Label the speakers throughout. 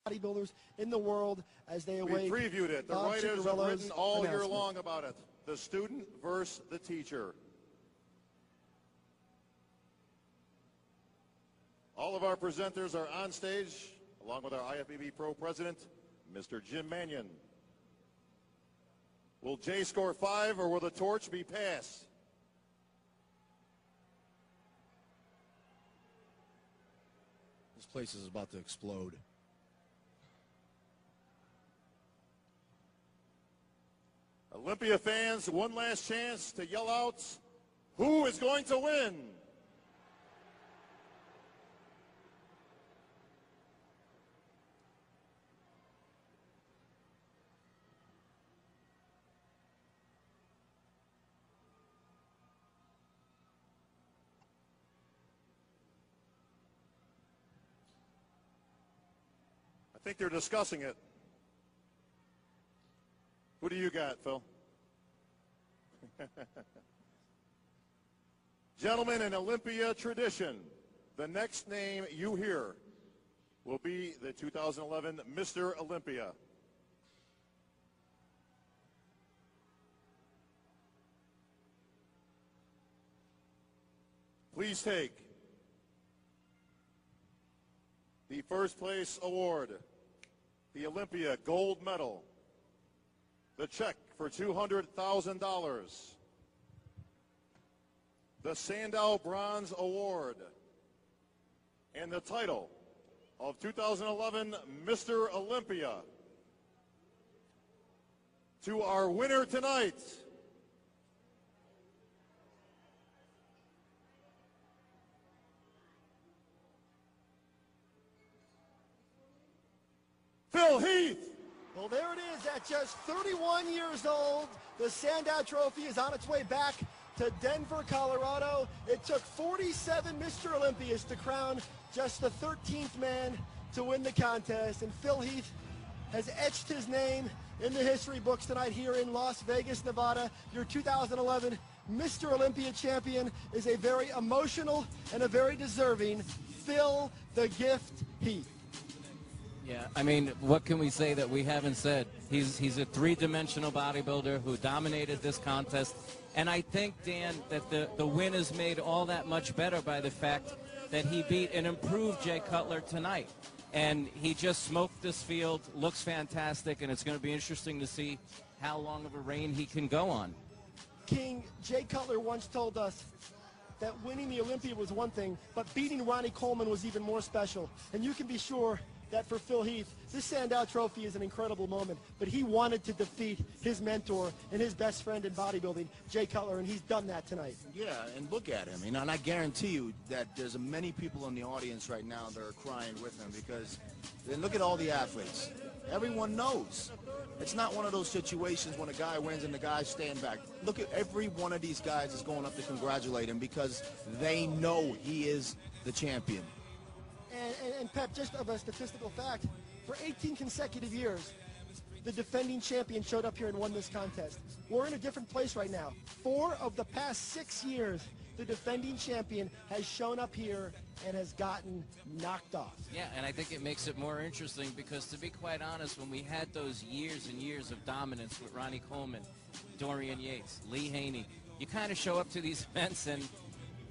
Speaker 1: bodybuilders in the world as they await.
Speaker 2: We previewed it. The writers have written all year long about it. The student versus the teacher. All of our presenters are on stage, along with our IFBB Pro President, Mr. Jim Mannion. Will Jay score 5 or will the torch be passed?
Speaker 3: This place is about to explode.
Speaker 2: Olympia fans, one last chance to yell out, who is going to win? I think they're discussing it. Who do you got, Phil? Gentlemen, in Olympia tradition, the next name you hear will be the 2011 Mr. Olympia. Please take the first place award, the Olympia gold medal, the check for $200,000, the Sandow Bronze Award, and the title of 2011 Mr. Olympia to our winner tonight, Phil Heath.
Speaker 1: Well, there it is. At just 31 years old, the Sandow Trophy is on its way back to Denver, Colorado. It took 47 Mr. Olympias to crown just the 13th man to win the contest. And Phil Heath has etched his name in the history books tonight here in Las Vegas, Nevada. Your 2011 Mr. Olympia champion is a very emotional and a very deserving Phil the Gift Heath.
Speaker 4: Yeah, I mean, what can we say that we haven't said? He's a three-dimensional bodybuilder who dominated this contest. And I think, Dan, that the win is made all that much better by the fact that he beat an improved Jay Cutler tonight. And he just smoked this field, looks fantastic, and it's going to be interesting to see how long of a reign he can go on.
Speaker 1: King, Jay Cutler once told us that winning the Olympia was one thing, but beating Ronnie Coleman was even more special. And you can be sure that for Phil Heath, this Sandow Trophy is an incredible moment, but he wanted to defeat his mentor and his best friend in bodybuilding, Jay Cutler, and he's done that tonight.
Speaker 3: Yeah, and look at him. You know, and I guarantee you that there's many people in the audience right now that are crying with him because then look at all the athletes. Everyone knows. It's not one of those situations when a guy wins and the guys stand back. Look at every one of these guys is going up to congratulate him because they know he is the champion.
Speaker 1: And Pep, just of a statistical fact, for 18 consecutive years, the defending champion showed up here and won this contest. We're in a different place right now. 4 of the past 6 years, the defending champion has shown up here and has gotten knocked off.
Speaker 4: Yeah, and I think it makes it more interesting because, to be quite honest, when we had those years and years of dominance with Ronnie Coleman, Dorian Yates, Lee Haney, you kind of show up to these events and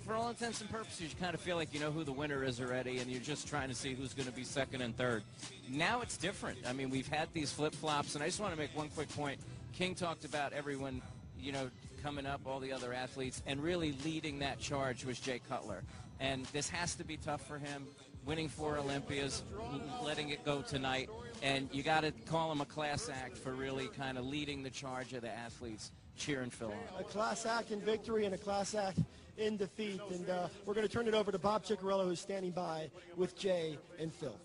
Speaker 4: for all intents and purposes, you kind of feel like you know who the winner is already, and you're just trying to see who's going to be second and third. Now it's different. I mean, we've had these flip-flops, and I just want to make one quick point. King talked about everyone, you know, coming up, all the other athletes, and really leading that charge was Jay Cutler. And this has to be tough for him, winning 4 Olympias, letting it go tonight, and you got to call him a class act for really kind of leading the charge of the athletes, cheering Phil on.
Speaker 1: A class act in victory and a class act in defeat. And we're going to turn it over to Bob Ciccarello, who's standing by with Jay and Phil.